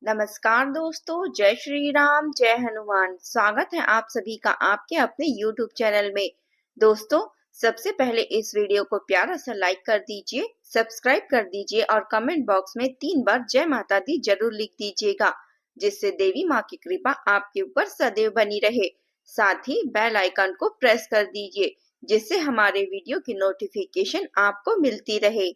नमस्कार दोस्तों, जय श्री राम, जय हनुमान। स्वागत है आप सभी का आपके अपने YouTube चैनल में। दोस्तों, सबसे पहले इस वीडियो को प्यारा सा लाइक कर दीजिए, सब्सक्राइब कर दीजिए और कमेंट बॉक्स में 3 बार जय माता दी जरूर लिख दीजिएगा, जिससे देवी माँ की कृपा आपके ऊपर सदैव बनी रहे। साथ ही बेल आइकन को प्रेस कर दीजिए, जिससे हमारे वीडियो की नोटिफिकेशन आपको मिलती रहे।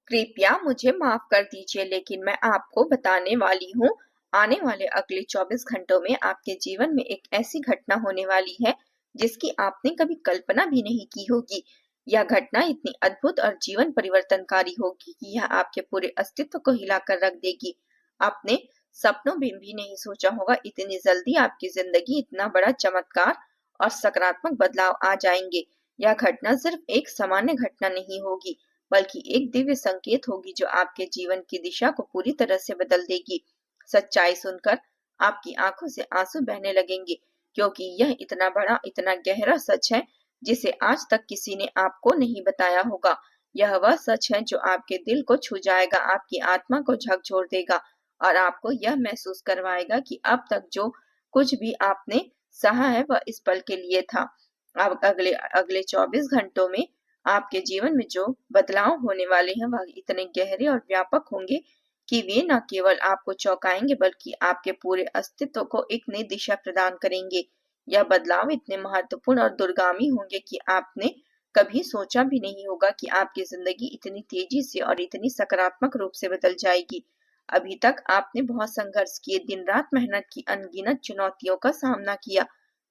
कृपया मुझे माफ कर दीजिए, लेकिन मैं आपको बताने वाली हूँ आने वाले अगले 24 घंटों में आपके जीवन में एक ऐसी घटना होने वाली है जिसकी आपने कभी कल्पना भी नहीं की होगी। यह घटना इतनी अद्भुत और जीवन परिवर्तनकारी होगी कि यह आपके पूरे अस्तित्व को हिलाकर रख देगी। आपने सपनों में भी नहीं सोचा होगा इतनी जल्दी आपकी जिंदगी इतना बड़ा चमत्कार और सकारात्मक बदलाव आ जाएंगे। यह घटना सिर्फ एक सामान्य घटना नहीं होगी, बल्कि एक दिव्य संकेत होगी जो आपके जीवन की दिशा को पूरी तरह से बदल देगी। सच्चाई सुनकर आपकी आंखों से आंसू बहने लगेंगे, क्योंकि यह इतना बड़ा, इतना गहरा सच है जिसे आज तक किसी ने आपको नहीं बताया होगा। यह वह सच है जो आपके दिल को छू जाएगा, आपकी आत्मा को झकझोर देगा और आपको यह महसूस करवाएगा कि अब तक जो कुछ भी आपने सहा है वह इस पल के लिए था। अब अगले अगले 24 घंटों में आपके जीवन में जो बदलाव होने वाले हैं वह इतने गहरे और व्यापक होंगे कि वे न केवल आपको चौंकाएंगे बल्कि आपके पूरे अस्तित्व को एक नई दिशा प्रदान करेंगे। यह बदलाव इतने महत्वपूर्ण और दूरगामी होंगे कि आपने कभी सोचा भी नहीं होगा कि आपकी जिंदगी इतनी तेजी से और इतनी सकारात्मक रूप से बदल जाएगी। अभी तक आपने बहुत संघर्ष किए, दिन रात मेहनत की, अनगिनत चुनौतियों का सामना किया,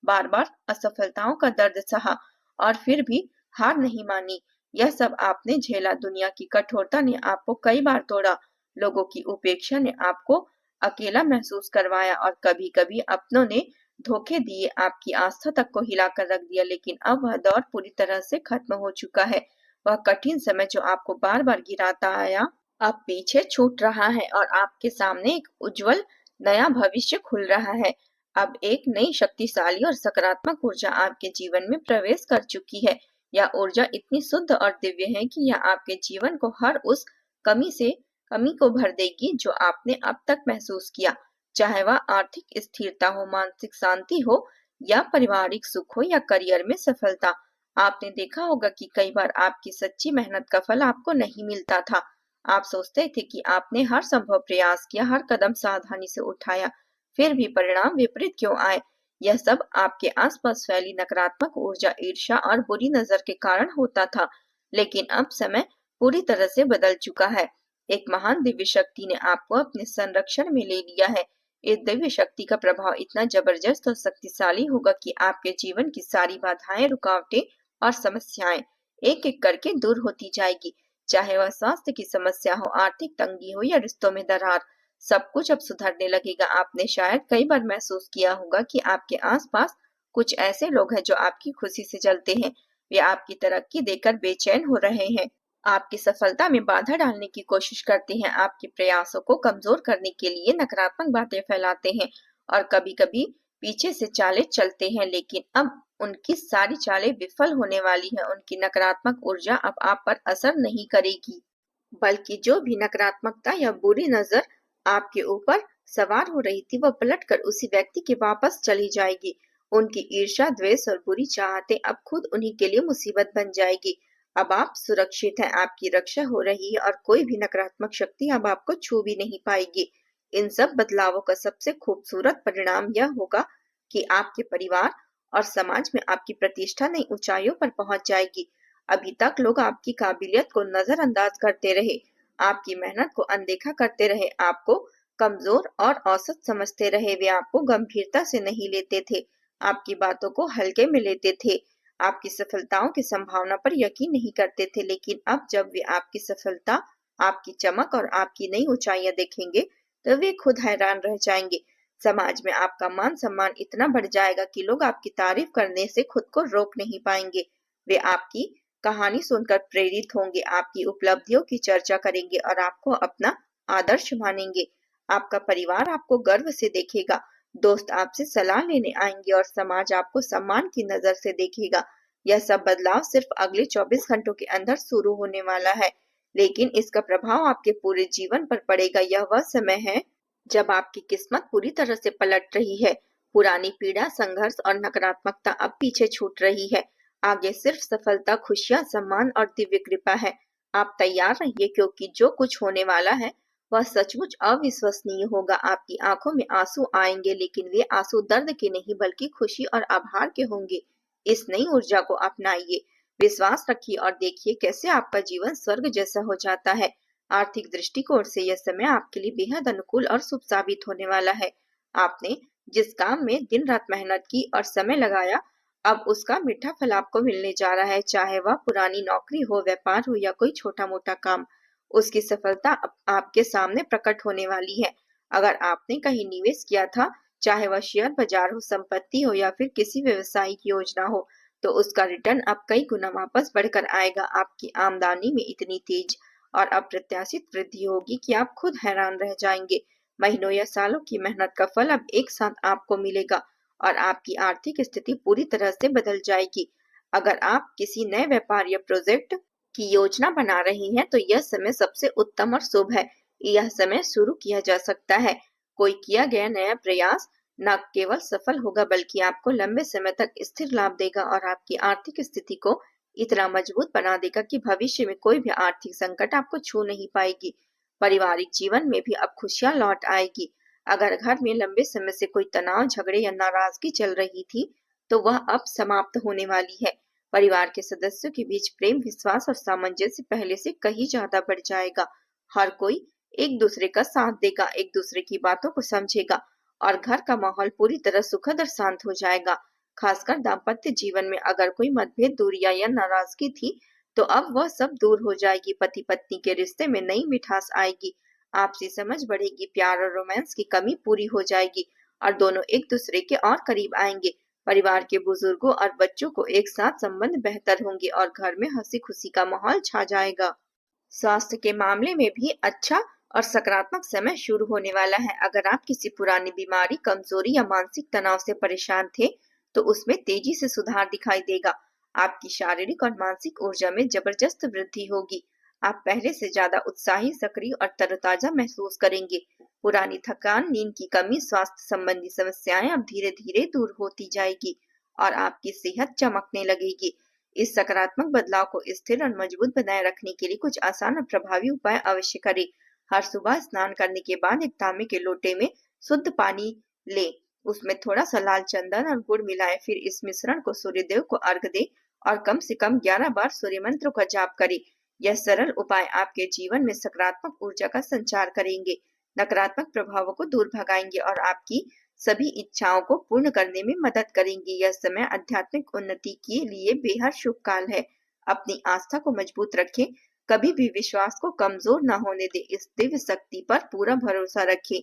बार बार असफलताओं का दर्द सहा और फिर भी हार नहीं मानी। यह सब आपने झेला। दुनिया की कठोरता ने आपको कई बार तोड़ा, लोगों की उपेक्षा ने आपको अकेला महसूस करवाया और कभी कभी अपनों ने धोखे दिए, आपकी आस्था तक को हिलाकर रख दिया। लेकिन अब वह दौर पूरी तरह से खत्म हो चुका है। वह कठिन समय जो आपको बार बार गिराता आया अब पीछे छूट रहा है और आपके सामने एक उज्जवल नया भविष्य खुल रहा है। अब एक नई शक्तिशाली और सकारात्मक ऊर्जा आपके जीवन में प्रवेश कर चुकी है। यह ऊर्जा इतनी शुद्ध और दिव्य है कि यह आपके जीवन को हर उस कमी को भर देगी जो आपने अब तक महसूस किया, चाहे वह आर्थिक स्थिरता हो, मानसिक शांति हो या पारिवारिक सुख हो या करियर में सफलता। आपने देखा होगा कि कई बार आपकी सच्ची मेहनत का फल आपको नहीं मिलता था। आप सोचते थे कि आपने हर संभव प्रयास किया, हर कदम सावधानी से उठाया, फिर भी परिणाम विपरीत क्यों आए। यह सब आपके आसपास फैली नकारात्मक ऊर्जा, ईर्ष्या और बुरी नजर के कारण होता था। लेकिन अब समय पूरी तरह से बदल चुका है। एक महान दिव्य शक्ति ने आपको अपने संरक्षण में ले लिया है। इस दिव्य शक्ति का प्रभाव इतना जबरदस्त और शक्तिशाली होगा कि आपके जीवन की सारी बाधाएं, रुकावटें और समस्याएं एक एक करके दूर होती जाएगी। चाहे वह स्वास्थ्य की समस्या हो, आर्थिक तंगी हो या रिश्तों में दरार, सब कुछ अब सुधरने लगेगा। आपने शायद कई बार महसूस किया होगा कि आपके आसपास कुछ ऐसे लोग हैं जो आपकी खुशी से जलते हैं। वे आपकी तरक्की देखकर बेचैन हो रहे हैं, आपकी सफलता में बाधा डालने की कोशिश करते हैं, आपके प्रयासों को कमजोर करने के लिए नकारात्मक बातें फैलाते हैं और कभी-कभी पीछे से चालें चलते हैं। लेकिन अब उनकी सारी चालें विफल होने वाली हैं। उनकी नकारात्मक ऊर्जा अब आप पर असर नहीं करेगी, बल्कि जो भी नकारात्मकता या बुरी नजर आपके ऊपर सवार हो रही थी वह पलटकर उसी व्यक्ति के वापस चली जाएगी। उनकी ईर्ष्या, द्वेष और बुरी चाहतें अब खुद उन्हीं के लिए मुसीबत बन जाएगी। अब आप सुरक्षित हैं, आपकी रक्षा हो रही है और कोई भी नकारात्मक शक्ति अब आपको छू भी नहीं पाएगी। इन सब बदलावों का सबसे खूबसूरत परिणाम यह होगा कि आपके परिवार और समाज में आपकी प्रतिष्ठा नई ऊंचाइयों पर पहुंच जाएगी। अभी तक लोग आपकी काबिलियत को नजरअंदाज करते रहे, आपकी मेहनत को अनदेखा करते रहे, आपको कमजोर और औसत समझते रहे। वे आपको गंभीरता से नहीं लेते थे, आपकी बातों को हल्के में लेते थे, आपकी सफलताओं की संभावना पर यकीन नहीं करते थे। लेकिन अब जब वे आपकी सफलता, आपकी चमक और आपकी नई ऊंचाइयां देखेंगे तो वे खुद हैरान रह जाएंगे। समाज में आपका मान सम्मान इतना बढ़ जाएगा कि लोग आपकी तारीफ करने से खुद को रोक नहीं पाएंगे। वे आपकी कहानी सुनकर प्रेरित होंगे, आपकी उपलब्धियों की चर्चा करेंगे और आपको अपना आदर्श मानेंगे। आपका परिवार आपको गर्व से देखेगा, दोस्त आपसे सलाह लेने आएंगे और समाज आपको सम्मान की नजर से देखेगा। यह सब बदलाव सिर्फ अगले 24 घंटों के अंदर शुरू होने वाला है, लेकिन इसका प्रभाव आपके पूरे जीवन पर पड़ेगा। यह वह समय है जब आपकी किस्मत पूरी तरह से पलट रही है। पुरानी पीड़ा, संघर्ष और नकारात्मकता अब पीछे छूट रही है। आगे सिर्फ सफलता, खुशियां, सम्मान और दिव्य कृपा है। आप तैयार रहिए, क्योंकि जो कुछ होने वाला है वह सचमुच अविश्वसनीय होगा। आपकी आंखों में आंसू आएंगे, लेकिन वे आंसू दर्द के नहीं बल्कि खुशी और आभार के होंगे। इस नई ऊर्जा को अपनाइए, विश्वास रखिए और देखिए कैसे आपका जीवन स्वर्ग जैसा हो जाता है। आर्थिक दृष्टिकोण से यह समय आपके लिए बेहद अनुकूल और शुभ साबित होने वाला है। आपने जिस काम में दिन रात मेहनत की और समय लगाया, अब उसका मीठा फल आपको मिलने जा रहा है। चाहे वह पुरानी नौकरी हो, व्यापार हो या कोई छोटा मोटा काम, उसकी सफलता अब आपके सामने प्रकट होने वाली है। अगर आपने कहीं निवेश किया था, चाहे वह शेयर बाजार हो, संपत्ति हो या फिर किसी व्यवसायिक योजना हो, तो उसका रिटर्न अब कई गुना वापस बढ़कर आएगा। आपकी आमदनी में इतनी तेज और अप्रत्याशित वृद्धि होगी कि आप खुद हैरान रह जाएंगे। महीनों या सालों की मेहनत का फल अब एक साथ आपको मिलेगा और आपकी आर्थिक स्थिति पूरी तरह से बदल जाएगी। अगर आप किसी नए व्यापार या प्रोजेक्ट की योजना बना रही हैं, तो यह समय सबसे उत्तम और शुभ है। यह समय शुरू किया जा सकता है। कोई किया गया नया प्रयास न केवल सफल होगा, बल्कि आपको लंबे समय तक स्थिर लाभ देगा और आपकी आर्थिक स्थिति को इतना मजबूत बना देगा कि भविष्य में कोई भी आर्थिक संकट आपको छू नहीं पाएगी। पारिवारिक जीवन में भी अब खुशियां लौट आएगी। अगर घर में लंबे समय से कोई तनाव, झगड़े या नाराजगी चल रही थी, तो वह अब समाप्त होने वाली है। परिवार के सदस्यों के बीच प्रेम, विश्वास और सामंजस्य पहले से कहीं ज्यादा बढ़ जाएगा। हर कोई एक दूसरे का साथ देगा, एक दूसरे की बातों को समझेगा और घर का माहौल पूरी तरह सुखद और शांत हो जाएगा। खासकर दाम्पत्य जीवन में अगर कोई मतभेद, दूरियां या नाराजगी थी, तो अब वह सब दूर हो जाएगी। पति पत्नी के रिश्ते में नई मिठास आएगी, आपसी समझ बढ़ेगी, प्यार और रोमांस की कमी पूरी हो जाएगी और दोनों एक दूसरे के और करीब आएंगे। परिवार के बुजुर्गों और बच्चों को एक साथ संबंध बेहतर होंगे और घर में हंसी खुशी का माहौल छा जाएगा। स्वास्थ्य के मामले में भी अच्छा और सकारात्मक समय शुरू होने वाला है। अगर आप किसी पुरानी बीमारी, कमजोरी या मानसिक तनाव से परेशान थे, तो उसमें तेजी से सुधार दिखाई देगा। आपकी शारीरिक और मानसिक ऊर्जा में जबरदस्त वृद्धि होगी। आप पहले से ज्यादा उत्साही, सक्रिय और तरोताजा महसूस करेंगे। पुरानी थकान, नींद की कमी, स्वास्थ्य संबंधी समस्याएं अब धीरे धीरे दूर होती जाएगी और आपकी सेहत चमकने लगेगी। इस सकारात्मक बदलाव को स्थिर और मजबूत बनाए रखने के लिए कुछ आसान और प्रभावी उपाय अवश्य करें। हर सुबह स्नान करने के बाद एक तांबे के लोटे में शुद्ध पानी लें। उसमें थोड़ा सा लाल चंदन और गुड़ मिलाएं। फिर इस मिश्रण को सूर्यदेव को अर्घ दें और कम से कम 11 बार सूर्य मंत्र का जाप करें। यह सरल उपाय आपके जीवन में सकारात्मक ऊर्जा का संचार करेंगे, नकारात्मक प्रभावों को दूर भगाएंगे और आपकी सभी इच्छाओं को पूर्ण करने में मदद करेंगी। यह समय आध्यात्मिक उन्नति के लिए बेहद शुभ काल है। अपनी आस्था को मजबूत रखें, कभी भी विश्वास को कमजोर न होने दें। इस दिव्य शक्ति पर पूरा भरोसा रखें।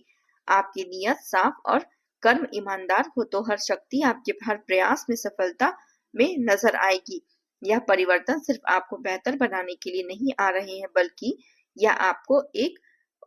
आपकी नीयत साफ और कर्म ईमानदार हो, तो हर शक्ति आपके हर प्रयास में सफलता में नजर आएगी। यह परिवर्तन सिर्फ आपको बेहतर बनाने के लिए नहीं आ रहे हैं, बल्कि यह आपको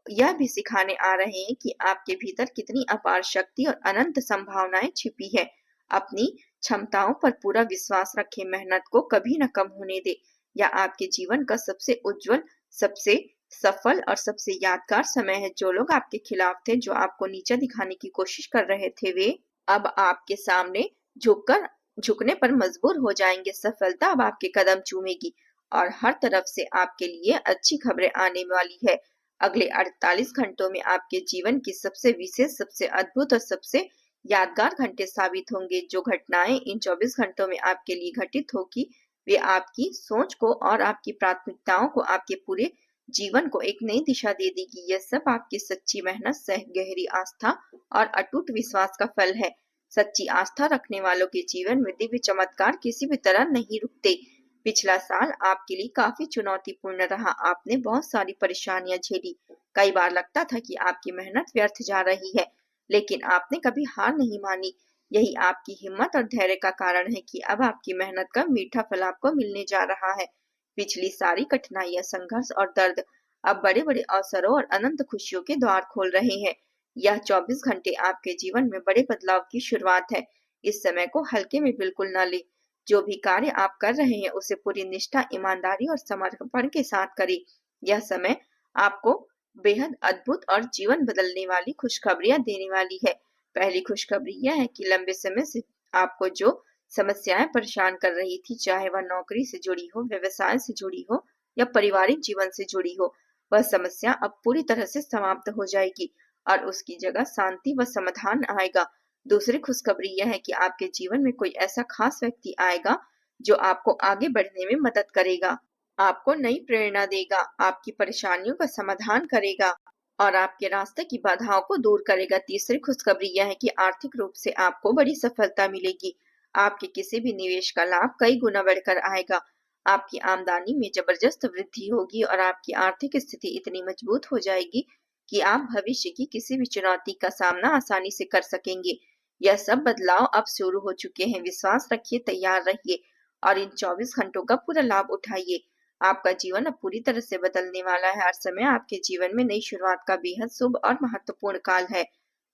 यह भी सिखाने आ रहे हैं कि आपके भीतर कितनी अपार शक्ति और अनंत संभावनाएं छिपी है। अपनी क्षमताओं पर पूरा विश्वास रखें, मेहनत को कभी न कम होने दे। यह आपके जीवन का सबसे उज्जवल, सबसे सफल और सबसे यादगार समय है। जो लोग आपके खिलाफ थे, जो आपको नीचा दिखाने की कोशिश कर रहे थे, वे अब आपके सामने झुकने पर मजबूर हो जाएंगे। सफलता अब आपके कदम चूमेगी और हर तरफ से आपके लिए अच्छी खबरें आने वाली है। अगले 48 घंटों में आपके जीवन की सबसे विशेष, सबसे अद्भुत और सबसे यादगार घंटे साबित होंगे। जो घटनाएं इन 24 घंटों में आपके लिए घटित होगी, वे आपकी सोच को और आपकी प्राथमिकताओं को, आपके पूरे जीवन को एक नई दिशा दे देगी। यह सब आपकी सच्ची मेहनत, गहरी आस्था और अटूट विश्वास का फल है। सच्ची आस्था रखने वालों के जीवन में दिव्य चमत्कार किसी भी तरह नहीं रुकते। पिछला साल आपके लिए काफी चुनौतीपूर्ण रहा। आपने बहुत सारी परेशानियां झेली। कई बार लगता था कि आपकी मेहनत व्यर्थ जा रही है, लेकिन आपने कभी हार नहीं मानी। यही आपकी हिम्मत और धैर्य का कारण है कि अब आपकी मेहनत का मीठा फल आपको मिलने जा रहा है। पिछली सारी कठिनाइयां, संघर्ष और दर्द अब बड़े बड़े अवसरों और अनंत खुशियों के द्वार खोल रहे हैं। यह 24 घंटे आपके जीवन में बड़े बदलाव की शुरुआत है। इस समय को हल्के में बिल्कुल न ले। जो भी कार्य आप कर रहे हैं, उसे पूरी निष्ठा, ईमानदारी और समर्पण के साथ करें। यह समय आपको बेहद अद्भुत और जीवन बदलने वाली खुशखबरियां देने वाली है। पहली खुशखबरी यह है कि लंबे समय से आपको जो समस्याएं परेशान कर रही थी, चाहे वह नौकरी से जुड़ी हो, व्यवसाय से जुड़ी हो या पारिवारिक जीवन से जुड़ी हो, वह समस्या अब पूरी तरह से समाप्त हो जाएगी और उसकी जगह शांति व समाधान आएगा। दूसरी खुशखबरी यह है कि आपके जीवन में कोई ऐसा खास व्यक्ति आएगा जो आपको आगे बढ़ने में मदद करेगा, आपको नई प्रेरणा देगा, आपकी परेशानियों का समाधान करेगा और आपके रास्ते की बाधाओं को दूर करेगा। तीसरी खुशखबरी यह है कि आर्थिक रूप से आपको बड़ी सफलता मिलेगी। आपके किसी भी निवेश का लाभ कई गुना बढ़कर आएगा। आपकी आमदनी में जबरदस्त वृद्धि होगी और आपकी आर्थिक स्थिति इतनी मजबूत हो जाएगी कि आप भविष्य की किसी भी चुनौती का सामना आसानी से कर सकेंगे। यह सब बदलाव अब शुरू हो चुके हैं। विश्वास रखिए, तैयार रहिए और इन 24 घंटों का पूरा लाभ उठाइए। आपका जीवन अब पूरी तरह से बदलने वाला है। हर समय आपके जीवन में नई शुरुआत का बेहद शुभ और महत्वपूर्ण काल है।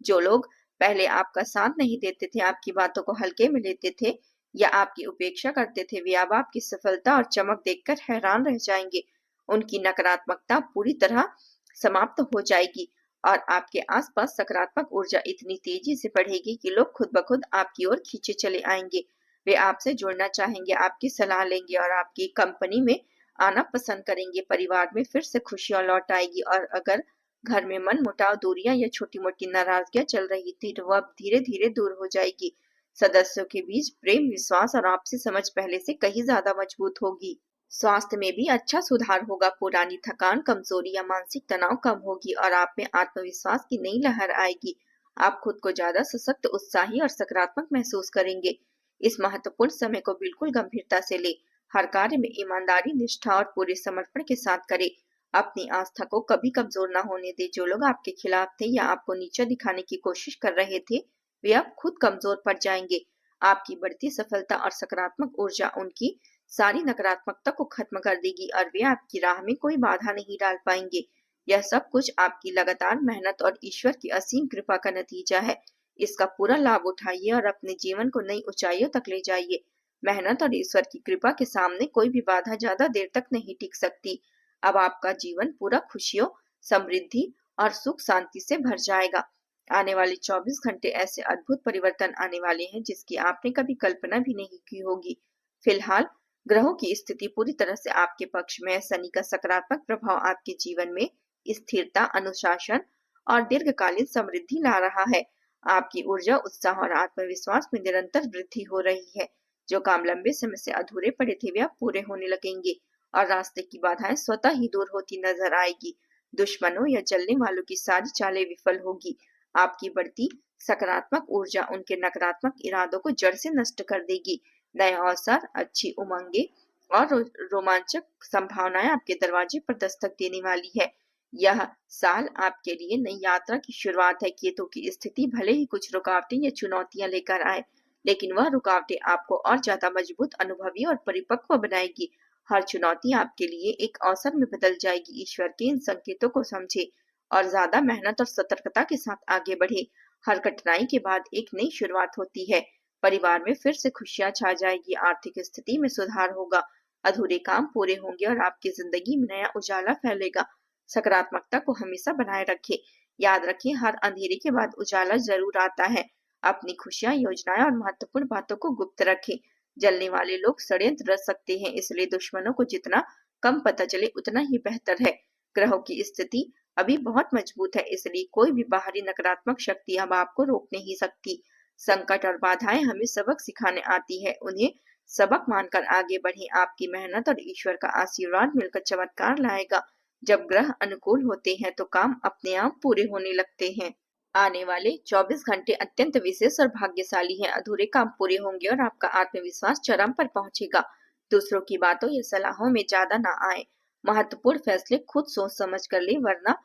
जो लोग पहले आपका साथ नहीं देते थे, आपकी बातों को हल्के में लेते थे या आपकी उपेक्षा करते थे, वे अब आपकी सफलता और चमक देखकर हैरान रह जाएंगे। उनकी नकारात्मकता पूरी तरह समाप्त हो जाएगी और आपके आसपास सकारात्मक ऊर्जा इतनी तेजी से बढ़ेगी कि लोग खुद ब खुद आपकी ओर खींचे चले आएंगे। वे आपसे जुड़ना चाहेंगे, आपकी सलाह लेंगे और आपकी कंपनी में आना पसंद करेंगे। परिवार में फिर से खुशियां लौट आएगी और अगर घर में मन मुटाव, दूरियां या छोटी मोटी नाराजगियां चल रही थी तो वह धीरे धीरे दूर हो जाएगी। सदस्यों के बीच प्रेम, विश्वास और आपसी समझ पहले से कहीं ज्यादा मजबूत होगी। स्वास्थ्य में भी अच्छा सुधार होगा। पुरानी थकान, कमजोरी या मानसिक तनाव कम होगी और आप में आत्मविश्वास की नई लहर आएगी। आप खुद को ज्यादा सशक्त, उत्साही और सकारात्मक महसूस करेंगे। इस महत्वपूर्ण समय को बिल्कुल गंभीरता से ले। हर कार्य में ईमानदारी, निष्ठा और पूरे समर्पण के साथ करें। अपनी आस्था को कभी कमजोर न होने दे। जो लोग आपके खिलाफ थे या आपको नीचा दिखाने की कोशिश कर रहे थे, वे अब खुद कमजोर पड़ जाएंगे। आपकी बढ़ती सफलता और सकारात्मक ऊर्जा उनकी सारी नकारात्मकता को खत्म कर देगी और वे आपकी राह में कोई बाधा नहीं डाल पाएंगे। यह सब कुछ आपकी लगातार मेहनत और ईश्वर की असीम कृपा का नतीजा है। इसका पूरा लाभ उठाइए और अपने जीवन को नई ऊंचाइयों तक ले जाइए। मेहनत और ईश्वर की कृपा के सामने कोई भी बाधा ज्यादा देर तक नहीं टिक सकती। अब आपका जीवन पूरा खुशियों, समृद्धि और सुख शांति से भर जाएगा। आने वाले 24 घंटे ऐसे अद्भुत परिवर्तन आने वाले हैं जिसकी आपने कभी कल्पना भी नहीं की होगी। फिलहाल ग्रहों की स्थिति पूरी तरह से आपके पक्ष में है। शनि का सकारात्मक प्रभाव आपके जीवन में स्थिरता, अनुशासन और दीर्घकालीन समृद्धि ला रहा है। आपकी ऊर्जा, उत्साह और आत्मविश्वास में निरंतर वृद्धि हो रही है। जो काम लंबे समय से अधूरे पड़े थे वे अब पूरे होने लगेंगे और रास्ते की बाधाएं स्वतः ही दूर होती नजर आएगी। दुश्मनों या जलने वालों की सारी चालें विफल होगी। आपकी बढ़ती सकारात्मक ऊर्जा उनके नकारात्मक इरादों को जड़ से नष्ट कर देगी। नए अवसर, अच्छी उमंगे और रोमांचक संभावनाएं आपके दरवाजे पर दस्तक देने वाली है। यह साल आपके लिए नई यात्रा की शुरुआत है। केतु की स्थिति भले ही कुछ रुकावटें या चुनौतियां लेकर आए, लेकिन वह रुकावटें आपको और ज्यादा मजबूत, अनुभवी और परिपक्व बनाएगी। हर चुनौती आपके लिए एक अवसर में बदल जाएगी। ईश्वर के इन संकेतों को समझे और ज्यादा मेहनत और सतर्कता के साथ आगे बढ़े। हर कठिनाई के बाद एक नई शुरुआत होती है। परिवार में फिर से खुशियां छा जाएगी, आर्थिक स्थिति में सुधार होगा, अधूरे काम पूरे होंगे और आपकी जिंदगी में नया उजाला फैलेगा। सकारात्मकता को हमेशा बनाए रखें। याद रखें, हर अंधेरे के बाद उजाला जरूर आता है। अपनी खुशियां, योजनाएं और महत्वपूर्ण बातों को गुप्त रखें। जलने वाले लोग षड्यंत्र रच सकते हैं, इसलिए दुश्मनों को जितना कम पता चले उतना ही बेहतर है। ग्रहों की स्थिति अभी बहुत मजबूत है, इसलिए कोई भी बाहरी नकारात्मक शक्ति अब आपको रोक नहीं सकती। संकट और बाधाएं हमें सबक सिखाने आती है, उन्हें सबक मानकर आगे बढ़ें। आपकी मेहनत और ईश्वर का आशीर्वाद मिलकर चमत्कार लाएगा। जब ग्रह अनुकूल होते हैं तो काम अपने आप पूरे होने लगते हैं। आने वाले 24 घंटे अत्यंत विशेष और भाग्यशाली हैं। अधूरे काम पूरे होंगे और आपका आत्मविश्वास चरम पर पहुंचेगा। दूसरों की बातों या सलाहों में ज्यादा ना आए। महत्वपूर्ण फैसले खुद सोच समझ कर लें, वरना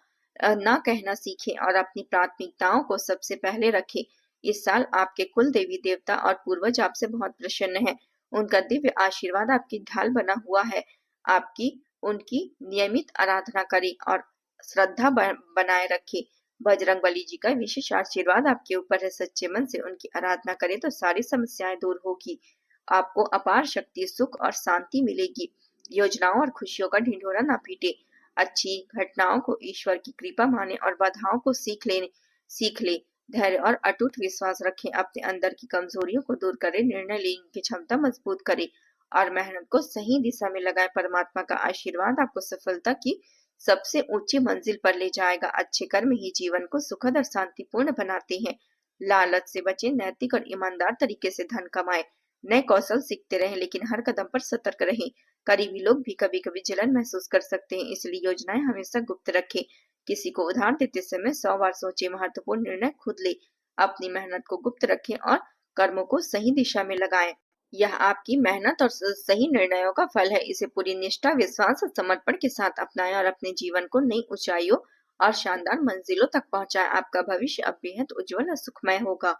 ना कहना सीखें और अपनी प्राथमिकताओं को सबसे पहले रखें। इस साल आपके कुल देवी देवता और पूर्वज आपसे बहुत प्रसन्न हैं। उनका दिव्य आशीर्वाद आपकी ढाल बना हुआ है। आपकी उनकी नियमित आराधना करें और श्रद्धा बनाए रखें। बजरंगबली जी का विशेष आशीर्वाद आपके ऊपर है। सच्चे मन से उनकी आराधना करें तो सारी समस्याएं दूर होगी। आपको अपार शक्ति, सुख और शांति मिलेगी। योजनाओं और खुशियों का ढिंढोरा ना पीटे। अच्छी घटनाओं को ईश्वर की कृपा माने और बाधाओं को सीख ले। धैर्य और अटूट विश्वास रखें, अपने अंदर की कमजोरियों को दूर करें, निर्णय लेने की क्षमता मजबूत करें और मेहनत को सही दिशा में लगाएं। परमात्मा का आशीर्वाद आपको सफलता की सबसे ऊंची मंजिल पर ले जाएगा। अच्छे कर्म ही जीवन को सुखद और शांतिपूर्ण बनाते हैं। लालच से बचें, नैतिक और ईमानदार तरीके से धन कमाएं। नए कौशल सीखते रहें, लेकिन हर कदम पर सतर्क रहें। करीबी लोग भी कभी कभी जलन महसूस कर सकते हैं, इसलिए योजनाएं हमेशा गुप्त रखें। किसी को उधार देते समय 100 बार सोचें। महत्वपूर्ण निर्णय खुद ले, अपनी मेहनत को गुप्त रखें और कर्मों को सही दिशा में लगाएं। यह आपकी मेहनत और सही निर्णयों का फल है। इसे पूरी निष्ठा, विश्वास और समर्पण के साथ अपनाएं और अपने जीवन को नई ऊंचाइयों और शानदार मंजिलों तक पहुंचाएं। आपका भविष्य अब बेहद उज्जवल और सुखमय होगा।